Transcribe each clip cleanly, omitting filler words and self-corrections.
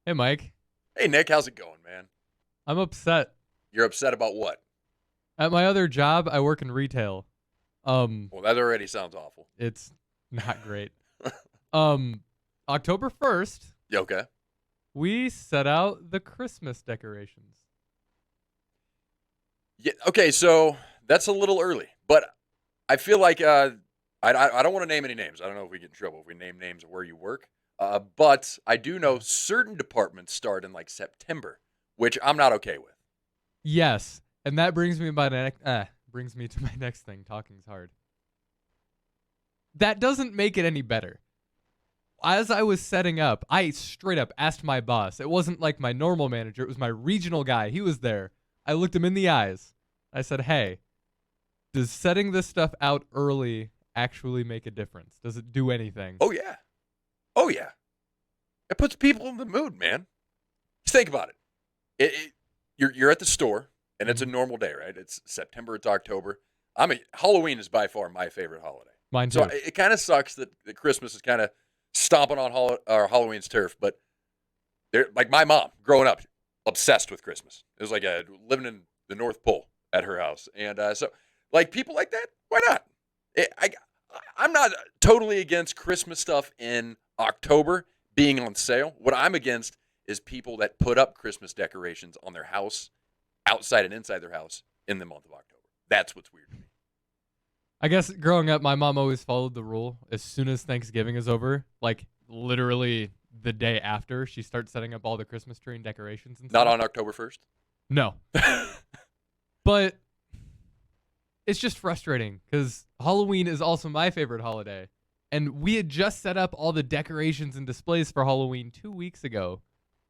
Hey, Mike. Hey, Nick, how's it going, man? I'm upset. You're upset about what? At my other job, I work in retail. Um, Well, that already sounds awful. it's not great. Um, October 1st, You okay? we set out the Christmas decorations. Yeah. Okay, so that's a little early, but I feel like I don't want to name any names. I don't know if we get in trouble if we name names of where you work. But I do know certain departments start in like September, which I'm not okay with. Yes, and that brings me to my next thing. Talking's hard. That doesn't make it any better. As I was setting up, I straight up asked my boss. It wasn't like my normal manager, it was my regional guy. He was there. I looked him in the eyes. I said, "Hey, does setting this stuff out early actually make a difference? Does it do anything?" Oh yeah, oh yeah. It puts people in the mood, man. Just think about it. You're at the store, and it's a Mhm. normal day, right? It's September, it's October. Halloween is by far my favorite holiday. Mine So too. it kind of sucks that Christmas is kind of stomping on Halloween's turf. But they're like my mom growing up, obsessed with Christmas. It was like living in the North Pole at her house, and so like people like that, why not? I'm not totally against Christmas stuff in October being on sale. What I'm against is people that put up Christmas decorations on their house, outside and inside their house, in the month of October. That's what's weird to me. I guess growing up, my mom always followed the rule. As soon as Thanksgiving is over, like literally the day after, she starts setting up all the Christmas tree and decorations and Not stuff. on October 1st. No, but it's just frustrating because Halloween is also my favorite holiday. And we had just set up all the decorations and displays for Halloween 2 weeks ago.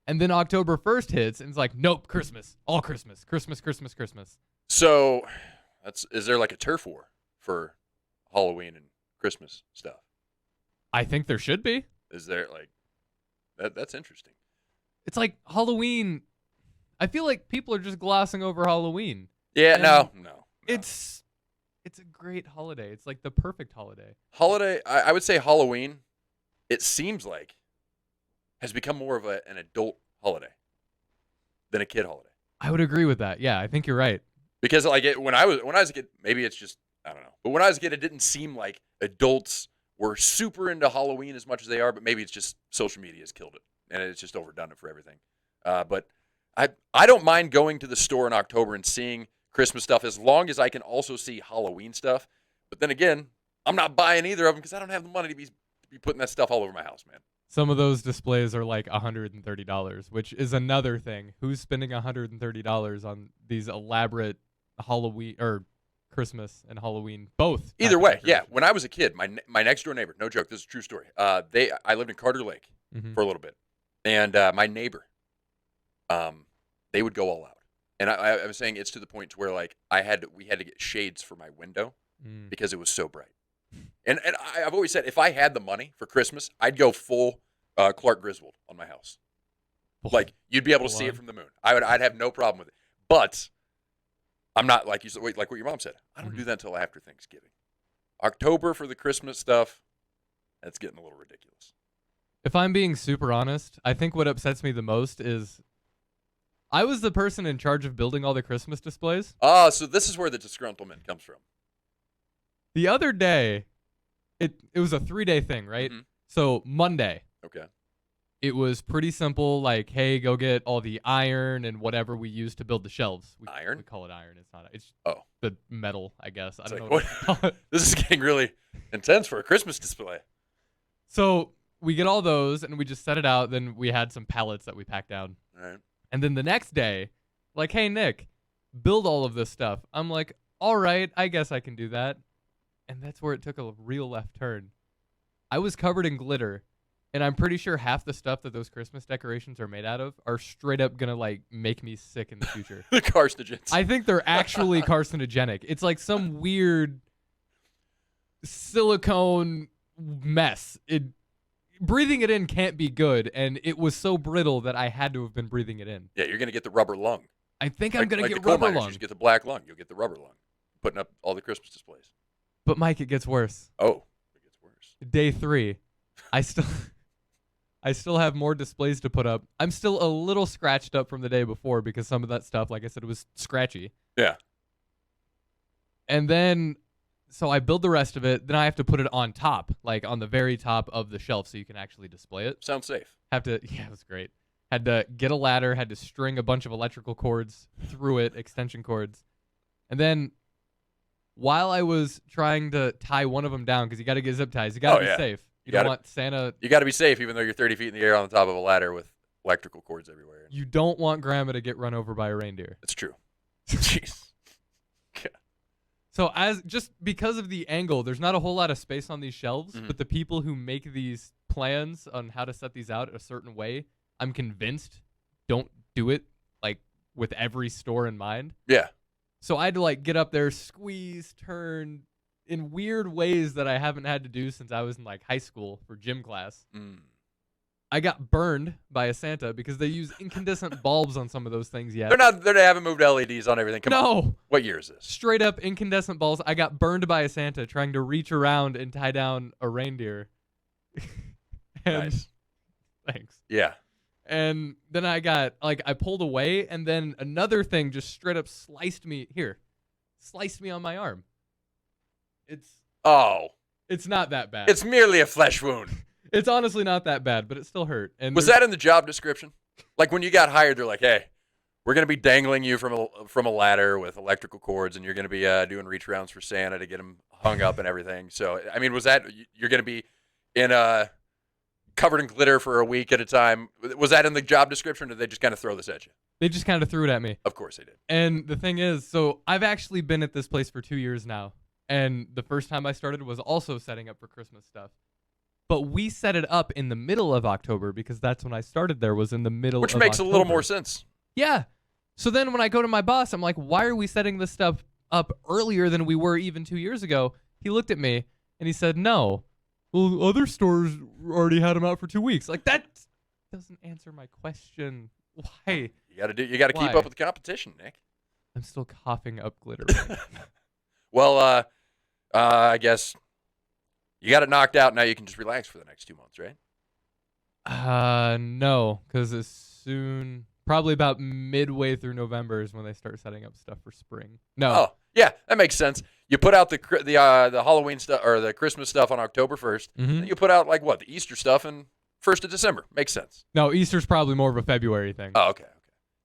And then October 1st hits and it's like, nope, Christmas. All Christmas. Christmas, Christmas, Christmas. So, is there like a turf war for Halloween and Christmas stuff? I think there should be. Is there like that? That's interesting. It's like Halloween. I feel like people are just glossing over Halloween. Yeah, And no. it's a great holiday. It's like the perfect holiday. Holiday. I would say Halloween. It seems like has become more of an adult holiday than a kid holiday. I would agree with that. Yeah, I think you're right. Because like when I was a kid, maybe it's just I don't know. But when I was a kid, it didn't seem like adults were super into Halloween as much as they are. But maybe it's just social media has killed it, and it's just overdone it for everything. But I don't mind going to the store in October and seeing Christmas stuff as long as I can also see Halloween stuff. But then again, I'm not buying either of them because I don't have the money to be putting that stuff all over my house, man. Some of those displays are like $130, which is another thing. Who's spending $130 on these elaborate Halloween or Christmas and Halloween both? Type Either of way, yeah. decorations? When I was a kid, my next door neighbor, no joke, this is a true story. I lived in Carter Lake Mm-hmm. for a little bit, and my neighbor, they would go all out. And I was saying it's to the point to where like we had to get shades for my window Mm. because it was so bright. And I've always said if I had the money for Christmas, I'd go full Clark Griswold on my house. Like you'd be able to Full see it on. from the moon. I'd have no problem with it. But I'm not like you said, like what your mom said. I don't Mhm. do that until after Thanksgiving. October for the Christmas stuff, that's getting a little ridiculous. If I'm being super honest, I think what upsets me the most is I was the person in charge of building all the Christmas displays. So this is where the disgruntlement comes from. The other day, it was a 3-day thing, right? Mhm. So Monday, Okay. it was pretty simple. Like, hey, go get all the iron and whatever we use to build the shelves. Iron? We call it iron. It's not. It's Oh. the metal, I guess. I It's don't like, know what to call it. This is getting really intense for a Christmas display. So we get all those and we just set it out. Then we had some pallets that we packed down. All right. And then the next day, like, hey, Nick, build all of this stuff. I'm like, all right, I guess I can do that. And that's where it took a real left turn. I was covered in glitter, and I'm pretty sure half the stuff that those Christmas decorations are made out of are straight up gonna like make me sick in the future. The carcinogens. I think they're actually carcinogenic. It's like some weird silicone mess. Breathing it in can't be good, and it was so brittle that I had to have been breathing it in. Yeah, you're gonna get the rubber lung. I think I'm gonna like get the coal rubber miners lung. used to get the black lung. You'll get the rubber lung. Putting up all the Christmas displays. But Mike, it gets worse. Oh, it gets worse. Day 3, I still I still have more displays to put up. I'm still a little scratched up from the day before because some of that stuff, like I said, was scratchy. Yeah. And then, so I build the rest of it. Then I have to put it on top, like on the very top of the shelf so you can actually display it. Sounds safe. Yeah, it was great. Had to get a ladder, had to string a bunch of electrical cords through it, extension cords. And then while I was trying to tie one of them down, because you got to get zip ties, you got to be safe. You don't want Santa. You got to be safe, even though you're 30 feet in the air on the top of a ladder with electrical cords everywhere. You don't want Grandma to get run over by a reindeer. That's true. Jeez. So just because of the angle, there's not a whole lot of space on these shelves, but the people who make these plans on how to set these out a certain way, I'm convinced don't do it like with every store in mind. Yeah. So I had to like get up there, squeeze, turn in weird ways that I haven't had to do since I was in like high school for gym class. I got burned by a Santa because they use incandescent bulbs on some of those things yet. They haven't moved LEDs on everything. Come on. What year is this? Straight up incandescent bulbs. I got burned by a Santa trying to reach around and tie down a reindeer. Nice. Thanks. Yeah. And then I pulled away, and then another thing just straight up sliced me on my arm. It's not that bad. It's merely a flesh wound. It's honestly not that bad, but it still hurt. And was that in the job description? Like when you got hired, they're like, "Hey, we're gonna be dangling you from a ladder with electrical cords, and you're gonna be doing reach rounds for Santa to get him hung up and everything." So, I mean, was that you're gonna be in covered in glitter for a week at a time? Was that in the job description, or did they just kind of throw this at you? They just kind of threw it at me. Of course they did. And the thing is, so I've actually been at this place for 2 years now, and the first time I started was also setting up for Christmas stuff. But we set it up in the middle of October because that's when I started there, was in the middle of October. Which makes a little more sense. Yeah. So then when I go to my boss, I'm like, why are we setting this stuff up earlier than we were even 2 years ago? He looked at me and he said, no. Well, other stores already had them out for 2 weeks. Like, that doesn't answer my question. Why? You got to keep up with the competition, Nick. I'm still coughing up glitter. Well, I guess you got it knocked out. Now you can just relax for the next 2 months, right? No, because probably about midway through November is when they start setting up stuff for spring. No. Oh, yeah, that makes sense. You put out the Halloween stuff or the Christmas stuff on October 1st. And you put out the Easter stuff in 1st of December. Makes sense. No, Easter's probably more of a February thing. Oh, okay.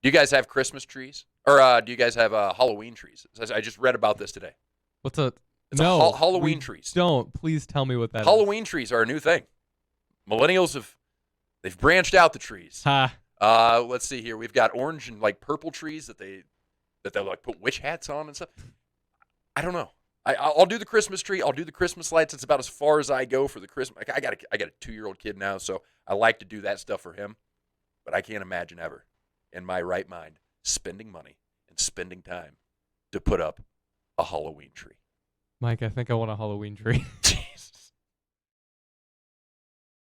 Do you guys have Christmas trees, or do you guys have Halloween trees? I just read about this today. What's a? It's no, Halloween trees. Don't. Please tell me what that is. Halloween trees are a new thing. Millennials they've branched out the trees. Ha. Let's see here. We've got orange and purple trees that they put witch hats on and stuff. I don't know. I'll do the Christmas tree. I'll do the Christmas lights. It's about as far as I go for the Christmas. I got a 2-year-old kid now, so I like to do that stuff for him. But I can't imagine ever, in my right mind, spending money and spending time to put up a Halloween tree. Mike, I think I want a Halloween tree. Jeez.